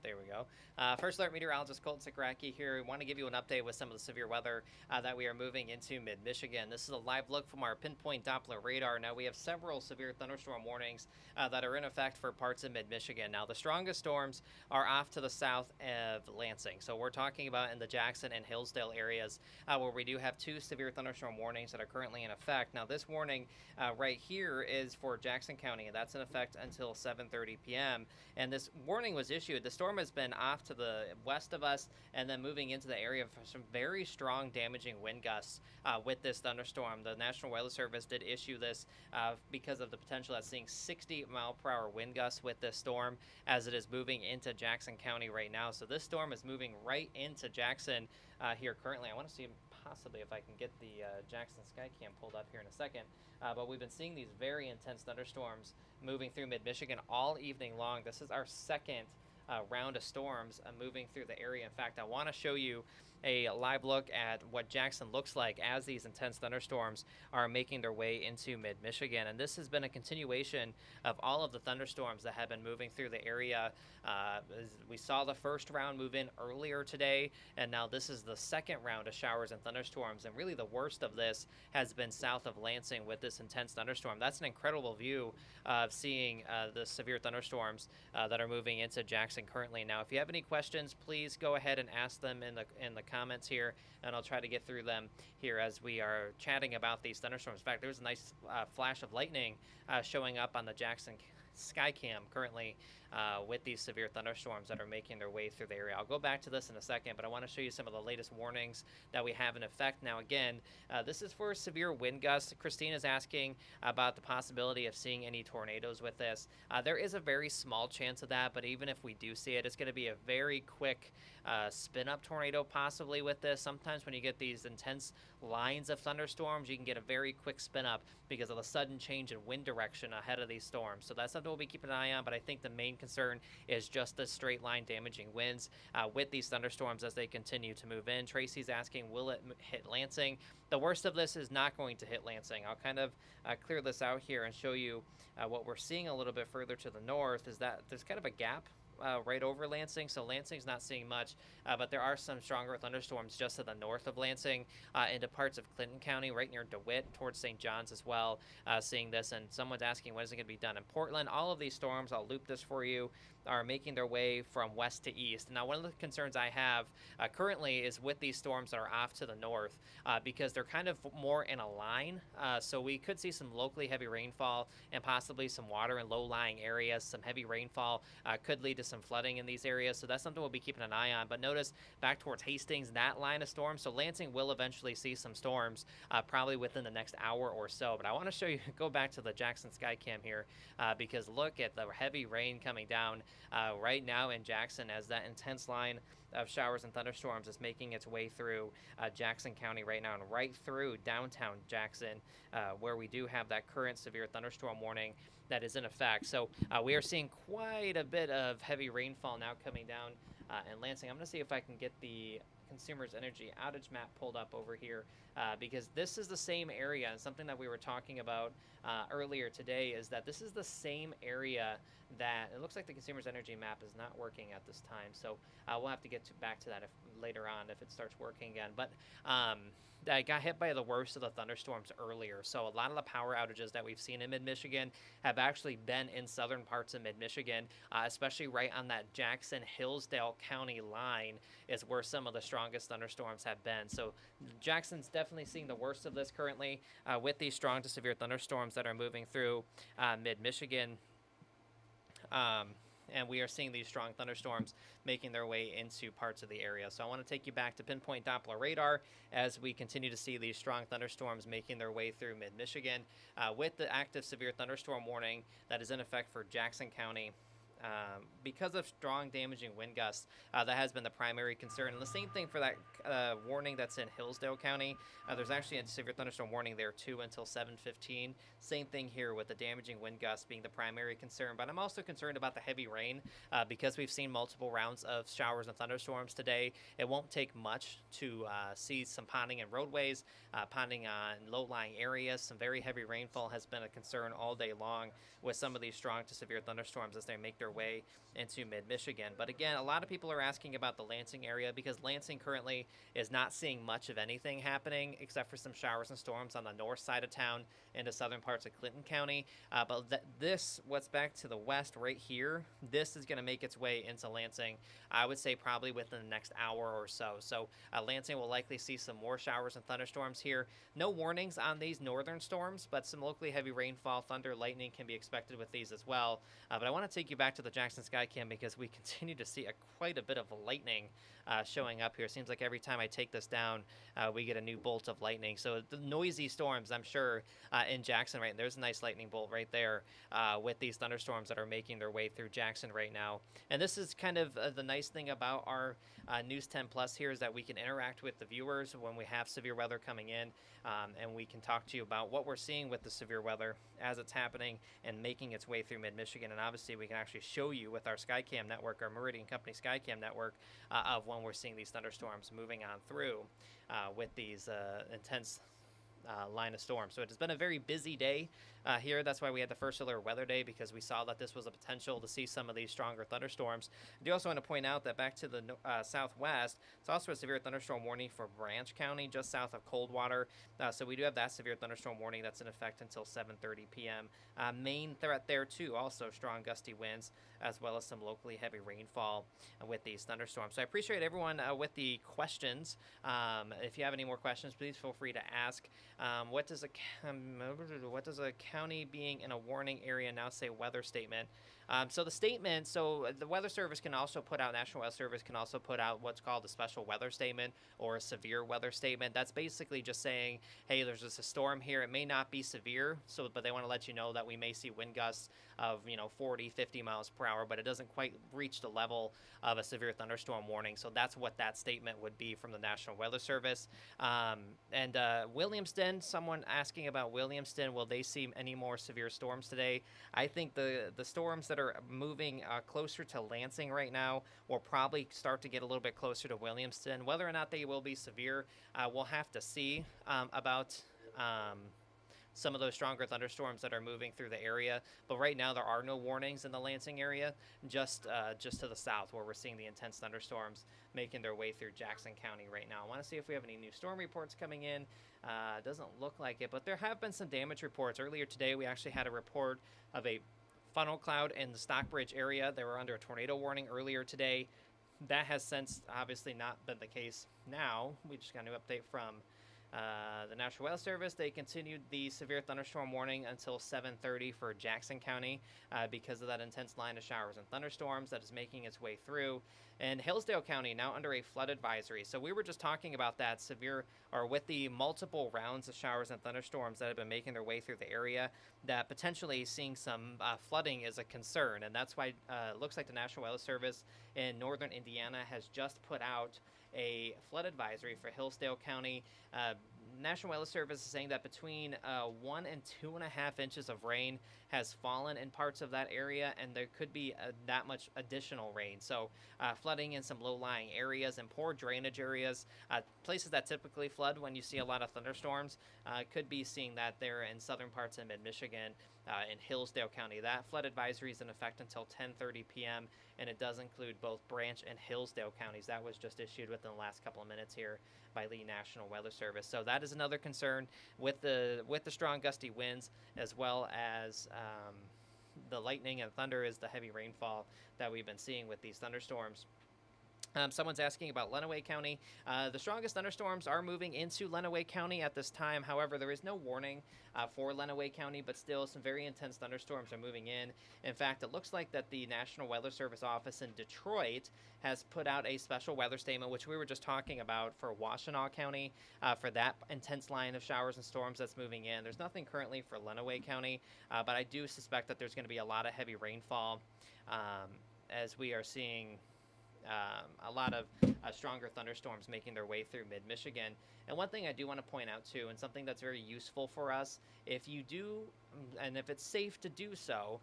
there we go. First Alert Meteorologist Colton Cichoracki here. We want to give you an update with some of the severe weather that we are moving into mid-Michigan. This is a live look from our pinpoint Doppler radar. Now, we have several severe thunderstorm warnings that are in effect for parts of mid-Michigan. Now, the strongest storms are off to the south of Lansing. So we're talking about in the Jackson and Hillsdale areas where we do have two severe thunderstorm warnings that are currently in effect. Now, this warning right here is for Jackson County, and that's in effect until 7:30 p.m. And this warning was issued. The storm has been off to the west of us and then moving into the area for some very strong damaging wind gusts with this thunderstorm. The National Weather Service did issue this because of the potential of seeing 60-mile-per-hour wind gusts with this storm as it is moving into Jackson County right now. So this storm is moving right into Jackson here currently. I want to see possibly if I can get the Jackson Skycam pulled up here in a second. But we've been seeing these very intense thunderstorms moving through mid-Michigan all evening long. This is our second round of storms moving through the area. In fact, I want to show you a live look at what Jackson looks like as these intense thunderstorms are making their way into mid-Michigan. And this has been a continuation of all of the thunderstorms that have been moving through the area. We saw the first round move in earlier today, and now this is the second round of showers and thunderstorms. And really the worst of this has been south of Lansing with this intense thunderstorm. That's an incredible view of seeing the severe thunderstorms that are moving into Jackson currently. Now, if you have any questions, please go ahead and ask them in the comments here, and I'll try to get through them here as we are chatting about these thunderstorms. In fact, there's a nice flash of lightning showing up on the Jackson Skycam currently with these severe thunderstorms that are making their way through the area. I'll go back to this in a second, but I want to show you some of the latest warnings that we have in effect. Now, again, this is for severe wind gusts. Christine is asking about the possibility of seeing any tornadoes with this. There is a very small chance of that, but even if we do see it, it's going to be a very quick spin-up tornado possibly with this. Sometimes when you get these intense lines of thunderstorms, you can get a very quick spin-up because of the sudden change in wind direction ahead of these storms. So that's something we'll be keeping an eye on, but I think the main concern is just the straight line damaging winds with these thunderstorms as they continue to move in. Tracy's asking, will it hit Lansing? The worst of this is not going to hit Lansing. I'll kind of clear this out here and show you what we're seeing a little bit further to the north is that there's kind of a gap right over Lansing, so Lansing's not seeing much, but there are some stronger thunderstorms just to the north of Lansing into parts of Clinton County, right near DeWitt, towards St. John's as well, seeing this. And someone's asking, when is it going to be done in Portland? All of these storms, I'll loop this for you, are making their way from west to east. Now, one of the concerns I have currently is with these storms that are off to the north because they're kind of more in a line, so we could see some locally heavy rainfall and possibly some water in low-lying areas. Some heavy rainfall could lead to some flooding in these areas, so that's something we'll be keeping an eye on. But notice back towards Hastings, that line of storms, so Lansing will eventually see some storms probably within the next hour or so. But I want to show you, go back to the Jackson Skycam here because look at the heavy rain coming down right now in Jackson as that intense line of showers and thunderstorms is making its way through Jackson County right now and right through downtown Jackson where we do have that current severe thunderstorm warning that is in effect. So we are seeing quite a bit of heavy rainfall now coming down in Lansing. I'm going to see if I can get the Consumers Energy outage map pulled up over here because this is the same area, and something that we were talking about earlier today is that this is the same area that it looks like the Consumers Energy map is not working at this time, so we'll have to get back to that later on if it starts working again. But I got hit by the worst of the thunderstorms earlier, so a lot of the power outages that we've seen in mid-Michigan have actually been in southern parts of mid-Michigan, especially right on that Jackson-Hillsdale County line is where some of the strongest thunderstorms have been. So Jackson's definitely seeing the worst of this currently with these strong to severe thunderstorms that are moving through mid-Michigan. And we are seeing these strong thunderstorms making their way into parts of the area. So I want to take you back to pinpoint Doppler radar as we continue to see these strong thunderstorms making their way through mid-Michigan with the active severe thunderstorm warning that is in effect for Jackson County. Because of strong damaging wind gusts, that has been the primary concern. And the same thing for that warning that's in Hillsdale County. There's actually a severe thunderstorm warning there too until 7:15. Same thing here with the damaging wind gusts being the primary concern. But I'm also concerned about the heavy rain because we've seen multiple rounds of showers and thunderstorms today. It won't take much to see some ponding in roadways, ponding on low-lying areas. Some very heavy rainfall has been a concern all day long with some of these strong to severe thunderstorms as they make their their way into mid-Michigan. But again, a lot of people are asking about the Lansing area because Lansing currently is not seeing much of anything happening except for some showers and storms on the north side of town into southern parts of Clinton County. What's back to the west right here, this is going to make its way into Lansing, I would say probably within the next hour or so. So Lansing will likely see some more showers and thunderstorms here. No warnings on these northern storms, but some locally heavy rainfall, thunder, lightning can be expected with these as well. But I want to take you back to the Jackson Skycam because we continue to see quite a bit of lightning showing up here. Seems like every time I take this down, we get a new bolt of lightning. So the noisy storms, I'm sure, in Jackson, right? There's a nice lightning bolt right there with these thunderstorms that are making their way through Jackson right now. And this is kind of the nice thing about our News 10 Plus here is that we can interact with the viewers when we have severe weather coming in, and we can talk to you about what we're seeing with the severe weather as it's happening and making its way through mid-Michigan. And obviously, we can actually show you with our Skycam network, our Meridian Company Skycam network, of when we're seeing these thunderstorms moving on through with these intense line of storm. So it has been a very busy day here. That's why we had the first alert weather day, because we saw that this was a potential to see some of these stronger thunderstorms. I do also want to point out that back to the southwest, it's also a severe thunderstorm warning for Branch County, just south of Coldwater. So we do have that severe thunderstorm warning that's in effect until 7:30 p.m. Main threat there too, also strong gusty winds, as well as some locally heavy rainfall with these thunderstorms. So I appreciate everyone with the questions. If you have any more questions, please feel free to ask. What does a county being in a warning area now say weather statement? So the Weather Service can also put out, National Weather Service can also put out what's called a special weather statement or a severe weather statement. That's basically just saying, hey, there's just a storm here. It may not be severe, but they want to let you know that we may see wind gusts of 40, 50 miles per hour, but it doesn't quite reach the level of a severe thunderstorm warning. So that's what that statement would be from the National Weather Service. And Williamston, someone asking about Williamston, will they see any more severe storms today? I think the storms that are moving closer to Lansing right now will probably start to get a little bit closer to Williamston. Whether or not they will be severe, we'll have to see about some of those stronger thunderstorms that are moving through the area. But right now there are no warnings in the Lansing area, just to the south where we're seeing the intense thunderstorms making their way through Jackson County right now. I want to see if we have any new storm reports coming in. Doesn't look like it, but there have been some damage reports. Earlier today we actually had a report of a funnel cloud in the Stockbridge area. They were under a tornado warning earlier today. That has since obviously not been the case now. We just got a new update from the National Weather Service. They continued the severe thunderstorm warning until 7:30 for Jackson County because of that intense line of showers and thunderstorms that is making its way through. And Hillsdale County now under a flood advisory. So we were just talking about that with the multiple rounds of showers and thunderstorms that have been making their way through the area, that potentially seeing some flooding is a concern. And that's why it looks like the National Weather Service in northern Indiana has just put out a flood advisory for Hillsdale County. National Weather Service is saying that between 1 and 2.5 inches of rain has fallen in parts of that area, and there could be that much additional rain. So flooding in some low-lying areas and poor drainage areas, places that typically flood when you see a lot of thunderstorms, could be seeing that there in southern parts of mid-Michigan, in Hillsdale County. That flood advisory is in effect until 10:30 p.m., and it does include both Branch and Hillsdale counties. That was just issued within the last couple of minutes here by the National Weather Service. So that is another concern with the strong gusty winds, as well as the lightning and thunder, is the heavy rainfall that we've been seeing with these thunderstorms. Someone's asking about Lenawee County. The strongest thunderstorms are moving into Lenawee County at this time. However, there is no warning for Lenawee County, but still some very intense thunderstorms are moving in. In fact, it looks like that the National Weather Service office in Detroit has put out a special weather statement, which we were just talking about, for Washtenaw County, for that intense line of showers and storms that's moving in. There's nothing currently for Lenawee County, but I do suspect that there's going to be a lot of heavy rainfall as we are seeing a lot of stronger thunderstorms making their way through mid-Michigan. And one thing I do want to point out too, and something that's very useful for us, if you do, and if it's safe to do so,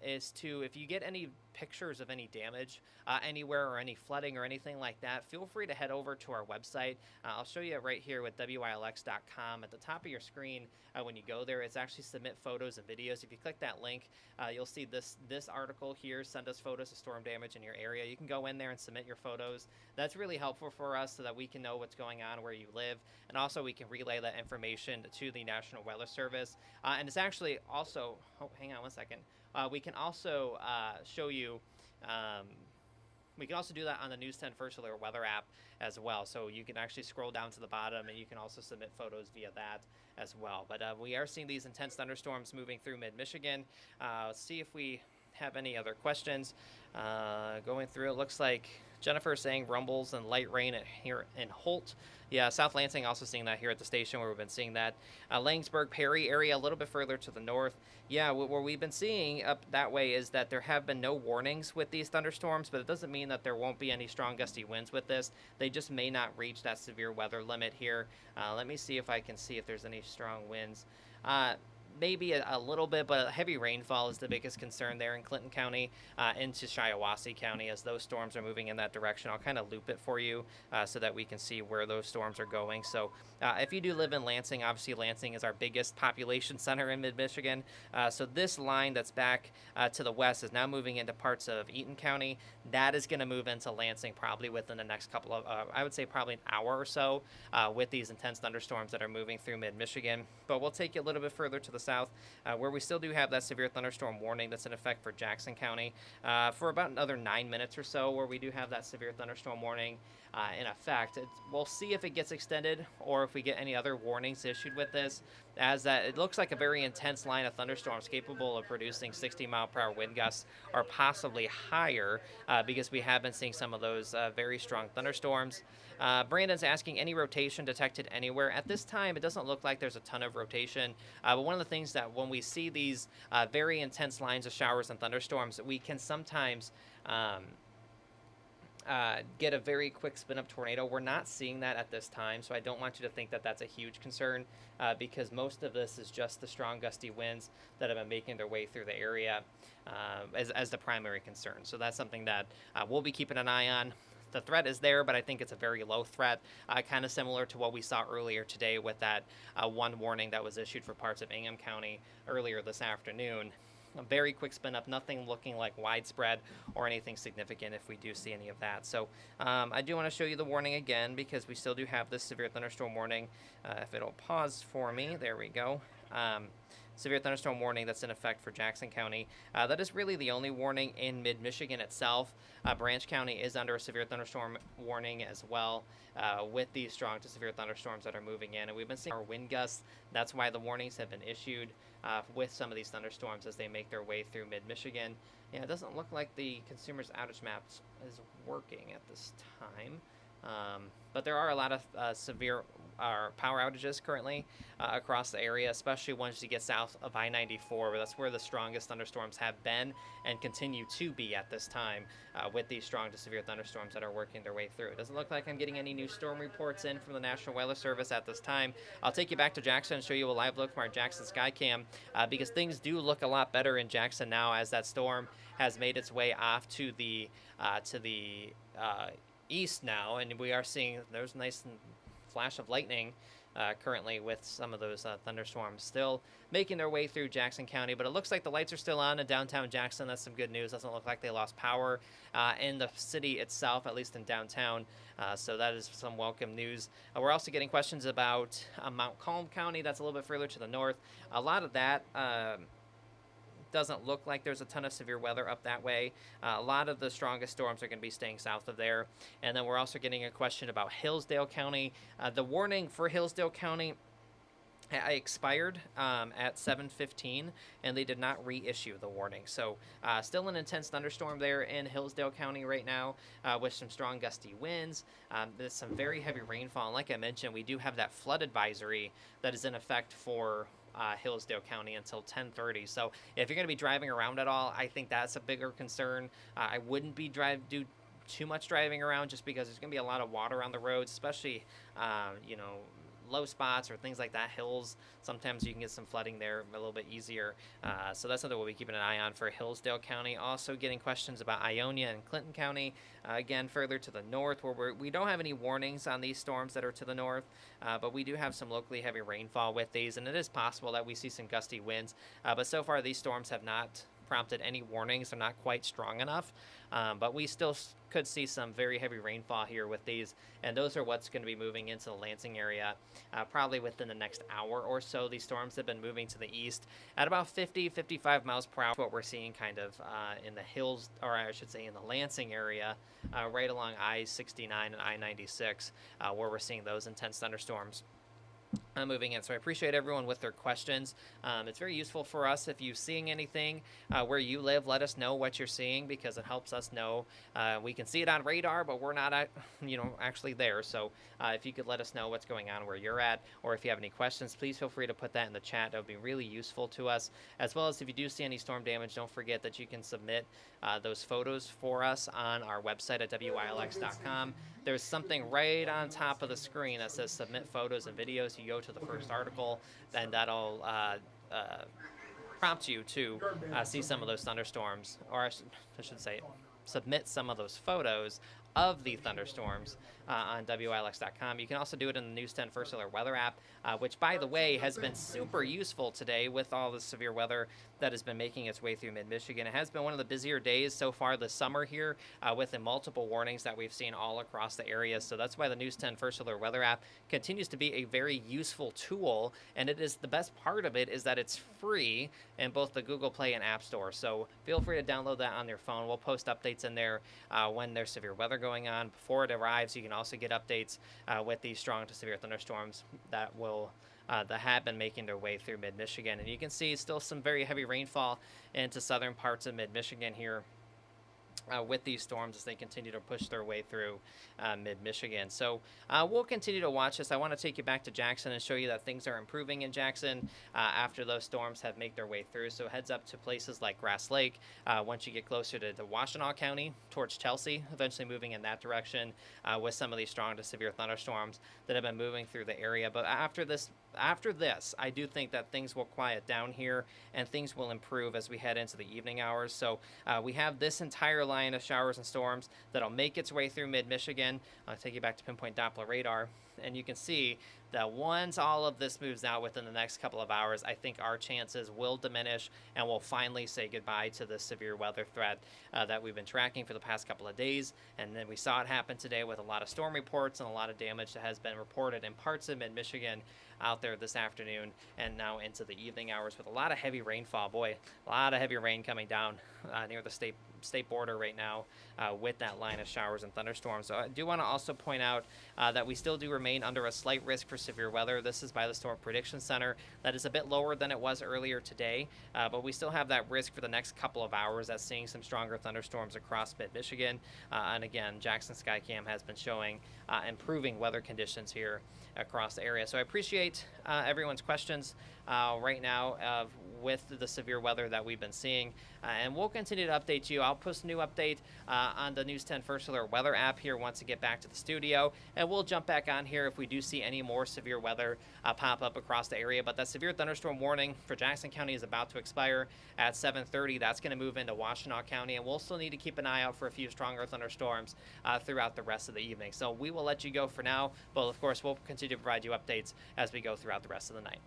is to, if you get any pictures of any damage anywhere or any flooding or anything like that, feel free to head over to our website. I'll show you right here with WILX.com. At the top of your screen, when you go there, it's actually submit photos and videos. If you click that link, you'll see this article here, send us photos of storm damage in your area. You can go in there and submit your photos. That's really helpful for us so that we can know what's going on where you live, and also we can relay that information to the National Weather Service. And it's actually also, oh, hang on one second. We can also show you, we can also do that on the News 10 First Alert weather app as well. So you can actually scroll down to the bottom and you can also submit photos via that as well. But we are seeing these intense thunderstorms moving through mid-Michigan. Let's see if we have any other questions. Going through, it looks like Jennifer is saying rumbles and light rain here in Holt. Yeah, South Lansing also seeing that here at the station where we've been seeing that. Langsburg, Perry area a little bit further to the north. Yeah, what we've been seeing up that way is that there have been no warnings with these thunderstorms, but it doesn't mean that there won't be any strong gusty winds with this. They just may not reach that severe weather limit here. Let me see if I can see if there's any strong winds. Maybe a little bit, but heavy rainfall is the biggest concern there in Clinton County into Shiawassee County as those storms are moving in that direction. I'll kind of loop it for you so that we can see where those storms are going. So if you do live in Lansing, obviously Lansing is our biggest population center in mid-Michigan. So this line that's back to the west is now moving into parts of Eaton County. That is going to move into Lansing probably within the next couple of, I would say probably an hour or so with these intense thunderstorms that are moving through mid-Michigan. But we'll take you a little bit further to the south, where we still do have that severe thunderstorm warning that's in effect for Jackson County for about another 9 minutes or so, where we do have that severe thunderstorm warning in effect. We'll see if it gets extended or if we get any other warnings issued with this, as that it looks like a very intense line of thunderstorms capable of producing 60-mile-per-hour wind gusts or possibly higher, because we have been seeing some of those very strong thunderstorms. Brandon's asking, any rotation detected anywhere? At this time, it doesn't look like there's a ton of rotation, but one of the things that when we see these very intense lines of showers and thunderstorms, we can sometimes get a very quick spin-up tornado. We're not seeing that at this time, so I don't want you to think that that's a huge concern, because most of this is just the strong gusty winds that have been making their way through the area as the primary concern. So that's something that we'll be keeping an eye on. The threat is there, but I think it's a very low threat, kind of similar to what we saw earlier today with that one warning that was issued for parts of Ingham County earlier this afternoon. A very quick spin up, nothing looking like widespread or anything significant if we do see any of that. So I do want to show you the warning again, because we still do have this severe thunderstorm warning. If it'll pause for me, there we go. Severe thunderstorm warning that's in effect for Jackson County. That is really the only warning in mid-Michigan itself. Branch County is under a severe thunderstorm warning as well, with these strong to severe thunderstorms that are moving in. And we've been seeing our wind gusts. That's why the warnings have been issued with some of these thunderstorms as they make their way through mid-Michigan. Yeah, it doesn't look like the consumer's outage map is working at this time. But there are a lot of severe power outages currently across the area, especially once you get south of I-94. That's where the strongest thunderstorms have been and continue to be at this time with these strong to severe thunderstorms that are working their way through. It doesn't look like I'm getting any new storm reports in from the National Weather Service at this time. I'll take you back to Jackson and show you a live look from our Jackson Skycam, because things do look a lot better in Jackson now as that storm has made its way off to the east now, and we are seeing there's a nice flash of lightning currently with some of those thunderstorms still making their way through Jackson County. But it looks like the lights are still on in downtown Jackson. That's some good news. Doesn't look like they lost power in the city itself, at least in downtown. So that is some welcome news. We're also getting questions about Mount Calm County. That's a little bit further to the north. A lot of that doesn't look like there's a ton of severe weather up that way. A lot of the strongest storms are going to be staying south of there. And then we're also getting a question about Hillsdale County. The warning for Hillsdale County expired at 7:15, and they did not reissue the warning. So still an intense thunderstorm there in Hillsdale County right now with some strong gusty winds. There's some very heavy rainfall. And like I mentioned, we do have that flood advisory that is in effect for Hillsdale County until 10:30. So if you're going to be driving around at all, I think that's a bigger concern. I wouldn't be do too much driving around, just because there's going to be a lot of water on the roads, especially low spots or things like that, hills, sometimes you can get some flooding there a little bit easier. So that's something we'll be keeping an eye on for Hillsdale County. Also getting questions about Ionia and Clinton County. Again, further to the north, where we don't have any warnings on these storms that are to the north, but we do have some locally heavy rainfall with these, and it is possible that we see some gusty winds. But so far, these storms have not prompted any warnings. They're not quite strong enough, but we still could see some very heavy rainfall here with these, and those are what's going to be moving into the Lansing area probably within the next hour or so. These storms have been moving to the east at about 50-55 miles per hour. What we're seeing kind of in the hills, or I should say in the Lansing area, right along I-69 and I-96, where we're seeing those intense thunderstorms moving in. So I appreciate everyone with their questions. It's very useful for us. If you're seeing anything where you live, let us know what you're seeing, because it helps us know. We can see it on radar, but we're not actually there. So if you could let us know what's going on where you're at, or if you have any questions, please feel free to put that in the chat. That would be really useful to us. As well as if you do see any storm damage, don't forget that you can submit those photos for us on our website at WILX.com. There's something right on top of the screen that says submit photos and videos. You go to the first article, then that'll prompt you to see some of those thunderstorms, or I should say submit some of those photos of the thunderstorms on WILX.com. You can also do it in the News 10 First Alert Weather app, which, by the way, has been super useful today with all the severe weather that has been making its way through mid-Michigan. It has been one of the busier days so far this summer here, with the multiple warnings that we've seen all across the area. So that's why the News 10 First Alert Weather app continues to be a very useful tool, and it is the best part of it is that it's free in both the Google Play and App Store. So feel free to download that on your phone. We'll post updates in there when there's severe weather going on. Before it arrives, you can also get updates with these strong to severe thunderstorms that have been making their way through mid-Michigan. And you can see still some very heavy rainfall into southern parts of mid-Michigan here with these storms as they continue to push their way through mid-Michigan. So we'll continue to watch this. I want to take you back to Jackson and show you that things are improving in Jackson after those storms have made their way through. So heads up to places like Grass Lake once you get closer to Washtenaw County towards Chelsea, eventually moving in that direction with some of these strong to severe thunderstorms that have been moving through the area. But after this, I do think that things will quiet down here and things will improve as we head into the evening hours. So we have this entire line of showers and storms that'll make its way through mid-Michigan. I'll take you back to pinpoint Doppler radar, and you can see that once all of this moves out within the next couple of hours, I think our chances will diminish and we'll finally say goodbye to the severe weather threat that we've been tracking for the past couple of days. And then we saw it happen today with a lot of storm reports and a lot of damage that has been reported in parts of mid-Michigan out there this afternoon and now into the evening hours with a lot of heavy rainfall. Boy, a lot of heavy rain coming down near the state border right now with that line of showers and thunderstorms. So I do want to also point out that we still do remain under a slight risk for severe weather. This is by the Storm Prediction Center. That is a bit lower than it was earlier today, but we still have that risk for the next couple of hours as seeing some stronger thunderstorms across mid-Michigan. And again, Jackson Skycam has been showing improving weather conditions here across the area. So I appreciate everyone's questions right now with the severe weather that we've been seeing, and we'll continue to update you. I'll post a new update on the News 10 First Alert Weather app here once I get back to the studio, and we'll jump back on here if we do see any more severe weather pop up across the area. But that severe thunderstorm warning for Jackson County is about to expire at 7:30. That's going to move into Washtenaw County, and we'll still need to keep an eye out for a few stronger thunderstorms throughout the rest of the evening. So we will let you go for now, but of course we'll continue to provide you updates as we go throughout the rest of the night.